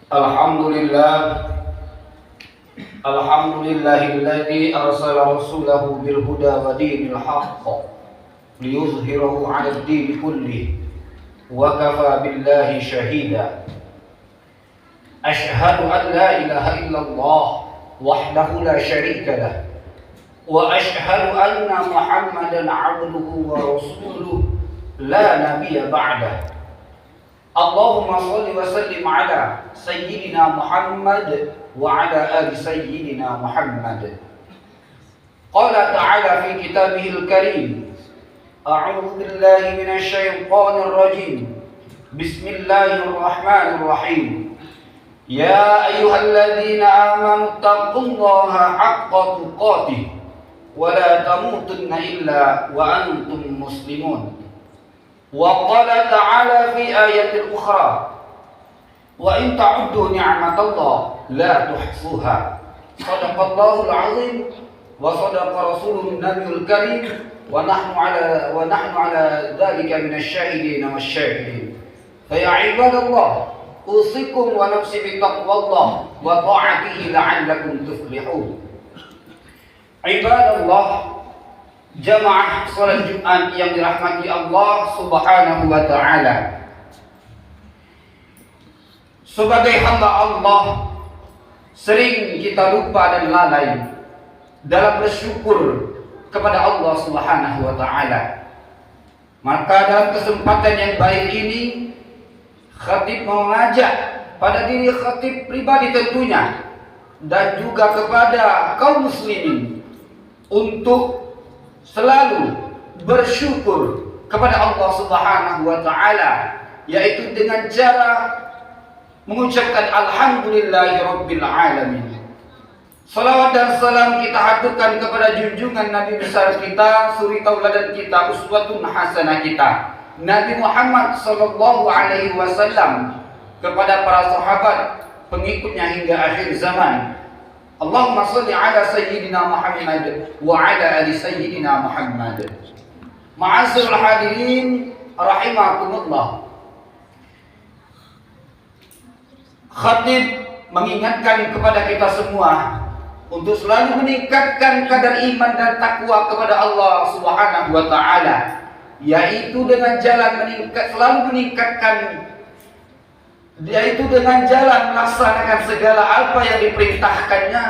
Alhamdulillah, alhamdulillahilladzi arsala rasulahu bil huda wa dinil haqq liyuzhirahu 'ala ad-din kullih wa kafa billahi shahida. Ashhadu an la ilaha illallah wahdahu la syarika lah wa ashhadu anna Muhammadan 'abduhu wa rasuluhu la nabiyya ba'dah. Allahumma salli wa sallim ala sayyidina Muhammad wa ala ali sayyidina Muhammad. Qala ta'ala fi kitabihil karim, a'udzu billahi minasy syaithanir rajim. Bismillahirrahmanirrahim. Ya ayyuhalladzina amanu taqullaha haqqa tuqatih wa la tamutunna illa wa antum muslimun. Wa qala ta'ala fi ayatil ukhra, wa in ta'uddu ni'matallahi la tuhsuha. Shadaqallahul azim wa shadaqa rasulun nabiyul karim wa nahnu ala dzalika minasy syahidin wasyahidin. Fa ya ibadallah, usikum wa nafsi bi taqwallah wa ta'atihi la'allakum tuflihun. Ibadallah, jamaah salat Jumat yang dirahmati Allah Subhanahu wa taala. Sebagai hamba Allah, sering kita lupa dan lalai dalam bersyukur kepada Allah Subhanahu wa taala. Maka dalam kesempatan yang baik ini, khatib mengajak pada diri khatib pribadi tentunya dan juga kepada kaum muslimin untuk selalu bersyukur kepada Allah Subhanahu wa taala, yaitu dengan cara mengucapkan alhamdulillahirabbil alamin. Salawat dan salam kita haturkan kepada junjungan Nabi besar kita, suri tauladan kita, uswatun hasanah kita, Nabi Muhammad sallallahu alaihi wasallam, kepada para sahabat pengikutnya hingga akhir zaman. Allahumma salli ala sayyidina Muhammad wa ala ali sayyidina Muhammad. Ma'asyiral hadirin rahimakumullah. Khatib mengingatkan kepada kita semua untuk selalu meningkatkan kadar iman dan takwa kepada Allah Subhanahu wa taala, yaitu dengan jalan yaitu dengan jalan melaksanakan segala apa yang diperintahkannya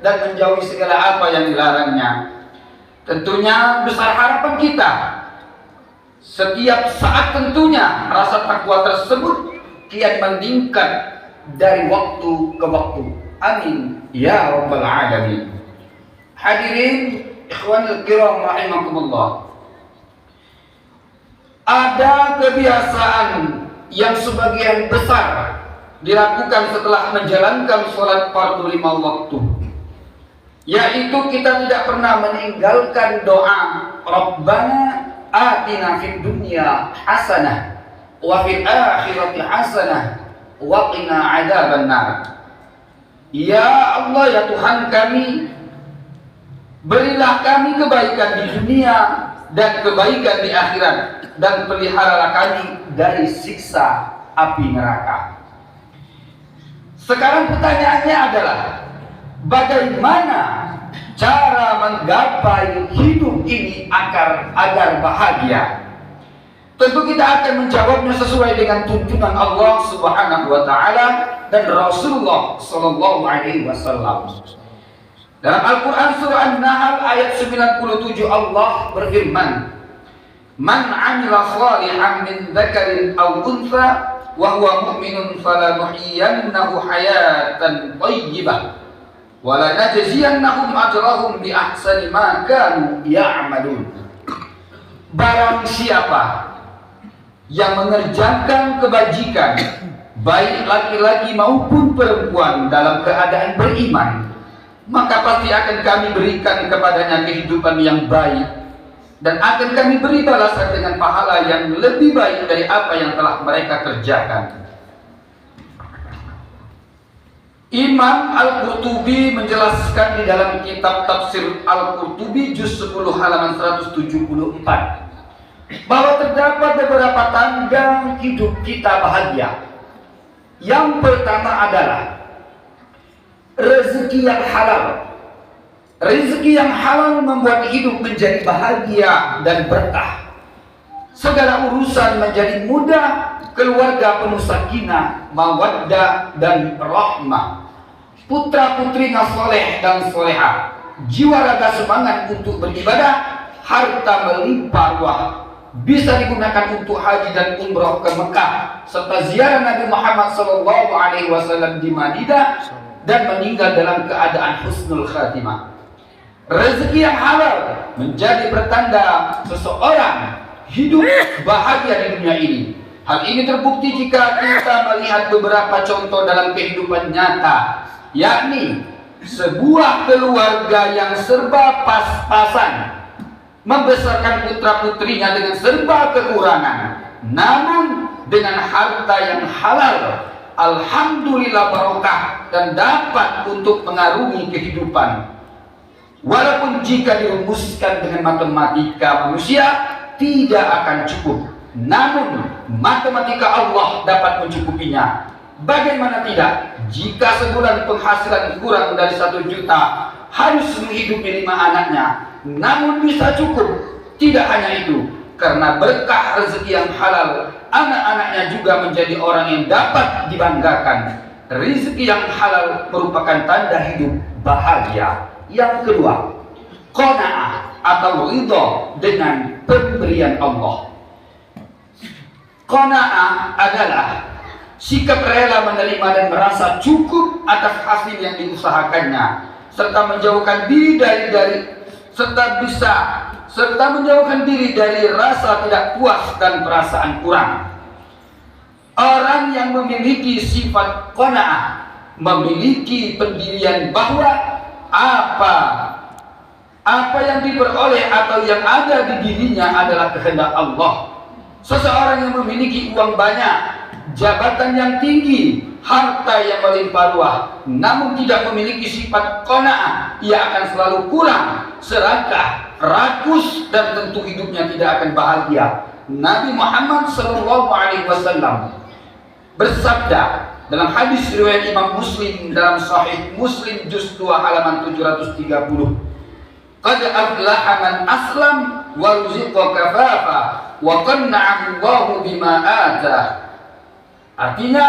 dan menjauhi segala apa yang dilarangnya. Tentunya besar harapan kita setiap saat tentunya rasa takwa tersebut kian meningkat dari waktu ke waktu. Amin ya rabbal alamin. Hadirin ikhwanul kiram rahimakumullah. Ada kebiasaan yang sebagian besar dilakukan setelah menjalankan sholat fardu 5 waktu, yaitu kita tidak pernah meninggalkan doa Rabbana atina fid dunya hasanah wa fil akhirati hasanah wa qina adzabannar. Ya Allah, ya Tuhan kami, berilah kami kebaikan di dunia dan kebaikan di akhirat, dan peliharalah kami dari siksa api neraka. Sekarang pertanyaannya adalah, bagaimana cara menggapai hidup ini agar bahagia? Tentu kita akan menjawabnya sesuai dengan tuntunan Allah Subhanahu wa taala dan Rasulullah sallallahu alaihi wasallam. Dalam Al-Qur'an surah An-Nahl ayat 97 Allah berfirman, "Man 'amila shalihan min dzakarin aw untha wa huwa mu'minun falanuhyiyannahu hayatan thayyibah wa lanajziyannahum ajrahum bi ahsani ma kanu ya'malun." Barang siapa yang mengerjakan kebajikan, baik laki-laki maupun perempuan, dalam keadaan beriman, maka pasti akan kami berikan kepadanya kehidupan yang baik, dan akan kami beri balasan dengan pahala yang lebih baik dari apa yang telah mereka kerjakan. Imam Al-Qurtubi menjelaskan di dalam kitab tafsir Al-Qurtubi juz 10 halaman 174 bahwa terdapat beberapa tanda hidup kita bahagia. Yang pertama adalah rezeki yang halal. Rezeki yang halal membuat hidup menjadi bahagia dan berkah. Segala urusan menjadi mudah, keluarga penuh sakinah, mawaddah dan rahmah. Putra-putrinya soleh dan solehah, jiwa raga semangat untuk beribadah, harta melimpah ruah, bisa digunakan untuk haji dan umrah ke Mekah serta ziarah Nabi Muhammad SAW di Madinah dan meninggal dalam keadaan husnul khatimah. Rezeki yang halal menjadi pertanda seseorang hidup bahagia di dunia ini. Hal ini terbukti jika kita melihat beberapa contoh dalam kehidupan nyata, yakni sebuah keluarga yang serba pas-pasan membesarkan putra-putrinya dengan serba kekurangan, namun dengan harta yang halal, alhamdulillah barokah dan dapat untuk mengarungi kehidupan. Walaupun jika dirumuskan dengan matematika manusia tidak akan cukup, namun matematika Allah dapat mencukupinya. Bagaimana tidak, jika sebulan penghasilan kurang dari 1 juta harus menghidupi 5 anaknya, namun bisa cukup. Tidak hanya itu, karena berkah rezeki yang halal, anak-anaknya juga menjadi orang yang dapat dibanggakan. Rezeki yang halal merupakan tanda hidup bahagia. Yang kedua, qanaah atau ridha dengan pemberian Allah. Qanaah adalah sikap rela menerima dan merasa cukup atas hasil yang diusahakannya, serta menjauhkan diri dari rasa tidak puas dan perasaan kurang. Orang yang memiliki sifat qanaah memiliki pendirian bahwa apa yang diperoleh atau yang ada di dirinya adalah kehendak Allah. Seseorang yang memiliki uang banyak, jabatan yang tinggi, harta yang melimpah ruah, namun tidak memiliki sifat qanaah, ia akan selalu kurang, serakah, rakus, dan tentu hidupnya tidak akan bahagia. Nabi Muhammad SAW bersabda dalam hadis riwayat Imam Muslim dalam Sahih Muslim juz 2 halaman 730, qad aflaha man aslam wa ruziqa kafafa wa qanna'ahu Allahu bima ata. Artinya,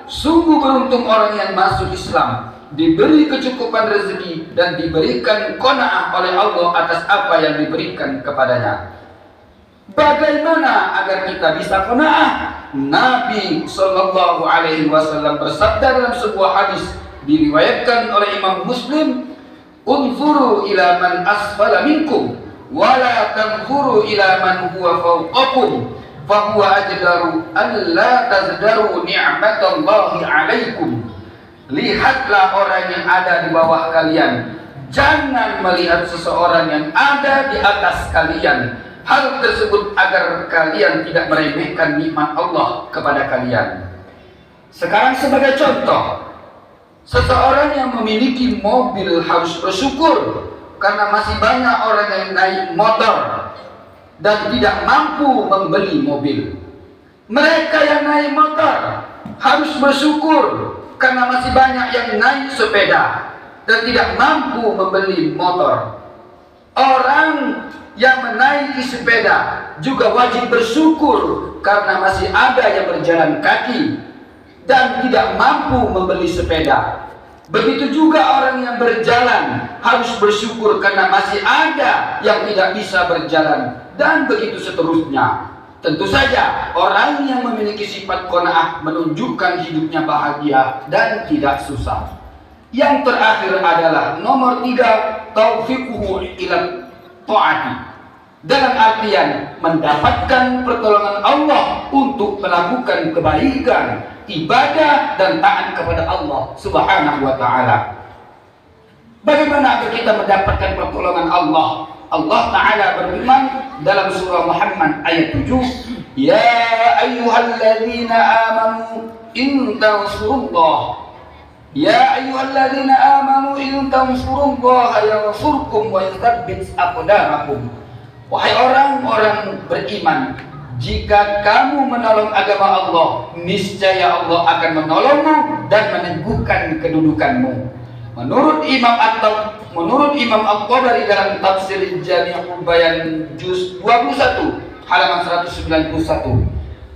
sungguh beruntung orang yang masuk Islam, diberi kecukupan rezeki dan diberikan qanaah oleh Allah atas apa yang diberikan kepadanya. Bagaimana agar kita bisa qanaah? Nabi Shallallahu Alaihi Wasallam bersabda dalam sebuah hadis diriwayatkan oleh Imam Muslim, "Unzuru ila man asfala minkum, wa la tanzuru ila man huwa fawqakum, fa huwa ajdaru an la tazdaru ni'matallahi 'alaikum." Lihatlah orang yang ada di bawah kalian, jangan melihat seseorang yang ada di atas kalian. Hal tersebut agar kalian tidak meremehkan nikmat Allah kepada kalian. Sekarang sebagai contoh, seseorang yang memiliki mobil harus bersyukur karena masih banyak orang yang naik motor dan tidak mampu membeli mobil. Mereka yang naik motor harus bersyukur karena masih banyak yang naik sepeda dan tidak mampu membeli motor. Orang yang menaiki sepeda juga wajib bersyukur karena masih ada yang berjalan kaki dan tidak mampu membeli sepeda. Begitu juga orang yang berjalan harus bersyukur karena masih ada yang tidak bisa berjalan, dan begitu seterusnya. Tentu saja orang yang memiliki sifat qanaah menunjukkan hidupnya bahagia dan tidak susah. Yang terakhir adalah nomor 3, taufiquhu ila ta'ati, dalam artian mendapatkan pertolongan Allah untuk melakukan kebaikan, ibadah dan taat kepada Allah Subhanahu wa taala. Bagaimana agar kita mendapatkan pertolongan Allah? Allah taala berfirman dalam surah Muhammad ayat 7, "Ya ayyuhalladzina amanu in tansurullah Ya ayyuhalladzina amanu in tansurullaha yansurkum wa yuthabbit aqdamakum." Wahai orang-orang beriman, jika kamu menolong agama Allah, niscaya Allah akan menolongmu dan meneguhkan kedudukanmu. Menurut Imam Al-Tabari dalam tafsir Jami'ul Bayan juz 21 halaman 191,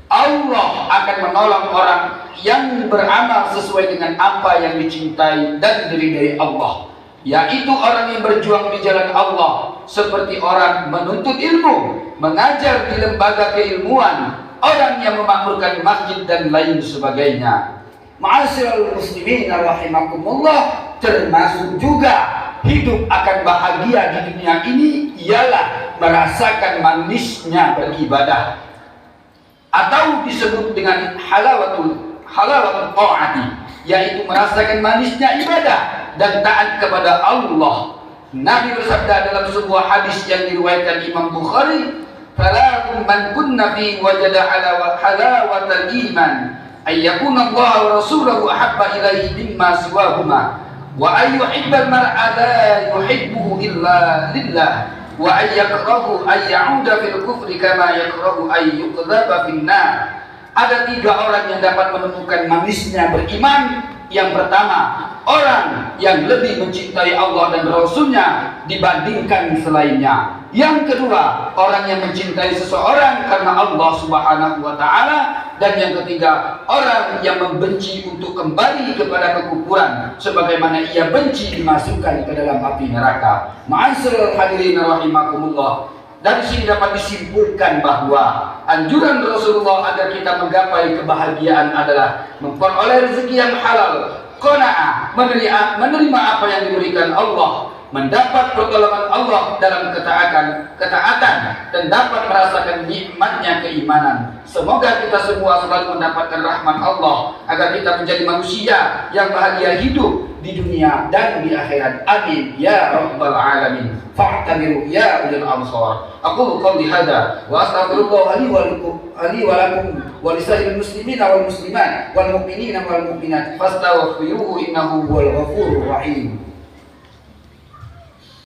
Allah akan menolong orang yang beramal sesuai dengan apa yang dicintai dan diridai Allah, yaitu orang yang berjuang di jalan Allah, seperti orang menuntut ilmu, mengajar di lembaga keilmuan, orang yang memakmurkan masjid dan lain sebagainya. Ma'asyiral muslimin rahimakumullah, termasuk juga hidup akan bahagia di dunia ini ialah merasakan manisnya beribadah, atau disebut dengan halawatul ta'ati, yaitu merasakan manisnya ibadah dan taat kepada Allah. Nabi bersabda dalam sebuah hadis yang diriwayatkan Imam Bukhari, "Fala man kunna fi wajada halawatal iman ayyakuna Allah wa rasuluhu ahabba ilaihi mimma siwahuma wa ayyuhibbal mar'a la yuhibbuhu illa lillah wa ayyakrahu ayyauda fil kufri kama yakrahu ayyuqdhaba fin nar." Ada 3 orang yang dapat menemukan manisnya beriman. Yang pertama, orang yang lebih mencintai Allah dan Rasulnya dibandingkan selainnya. Yang kedua, orang yang mencintai seseorang karena Allah Subhanahu wa Ta'ala. Dan yang ketiga, orang yang membenci untuk kembali kepada kekufuran, sebagaimana ia benci dimasukkan ke dalam api neraka. Ma'asyiral hadirin rahimakumullah. Dari sini dapat disimpulkan bahwa anjuran Rasulullah agar kita menggapai kebahagiaan adalah memperoleh rezeki yang halal, qanaah, menerima apa yang diberikan Allah, mendapat pertolongan Allah dalam ketaatan, dan dapat merasakan nikmatnya keimanan. Semoga kita semua selalu mendapatkan rahmat Allah agar kita menjadi manusia yang bahagia hidup di dunia dan di akhirat. Amin ya rabbal alamin. Fa'tabiru ya ulil absar. Aqulu qawli hadza wa astaghfirullah li wa lakum wa lisa'iril muslimina wal muslimat wal mu'minina wal mu'minat fastaghfiruhu innahu huwal ghafurur rahim.